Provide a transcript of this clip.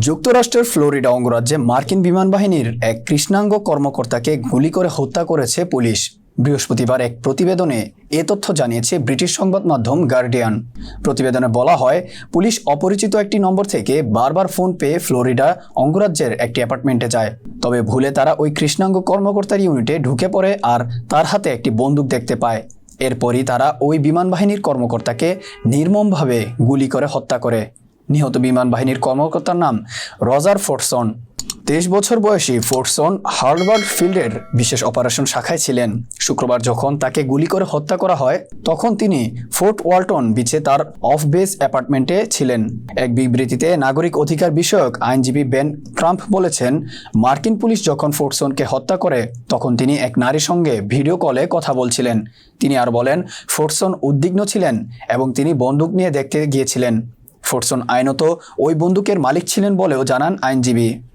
যুক্তরাষ্ট্রের ফ্লোরিডা অঙ্গরাজ্যে মার্কিন বিমান বাহিনীর এক কৃষ্ণাঙ্গ কর্মকর্তাকে গুলি করে হত্যা করেছে পুলিশ। বৃহস্পতিবার এক প্রতিবেদনে এ তথ্য জানিয়েছে ব্রিটিশ সংবাদ মাধ্যম গার্ডিয়ান। প্রতিবেদনে বলা হয়, পুলিশ অপরিচিত একটি নম্বর থেকে বারবার ফোন পেয়ে ফ্লোরিডা অঙ্গরাজ্যের একটি অ্যাপার্টমেন্টে যায়। তবে ভুলে তারা ওই কৃষ্ণাঙ্গ কর্মকর্তার ইউনিটে ঢুকে পড়ে আর তার হাতে একটি বন্দুক দেখতে পায়। এরপরই তারা ওই বিমান বাহিনীর কর্মকর্তাকে নির্মমভাবে গুলি করে হত্যা করে। নিহত বিমান বাহিনীর কর্মকর্তার নাম রজার ফোর্টসন। 23 বছর বয়সী ফোর্টসন হার্ভার্ড ফিল্ডের বিশেষ অপারেশন শাখায় ছিলেন। শুক্রবার যখন তাকে গুলি করে হত্যা করা হয়, তখন তিনি ফোর্ট ওয়ালটন বিচে তার অফ বেস অ্যাপার্টমেন্টে ছিলেন। এক বিবৃতিতে নাগরিক অধিকার বিষয়ক আইনজীবী বেন ট্রাম্প বলেছেন, মার্কিন পুলিশ যখন ফোর্টসনকে হত্যা করে তখন তিনি এক নারীর সঙ্গে ভিডিও কলে কথা বলছিলেন। তিনি আর বলেন, ফোর্টসন উদ্বিগ্ন ছিলেন এবং তিনি বন্দুক নিয়ে দেখতে গিয়েছিলেন। ফোর্টসন আইনত ওই বন্দুকের মালিক ছিলেন বলেও জানান আইনজীবী।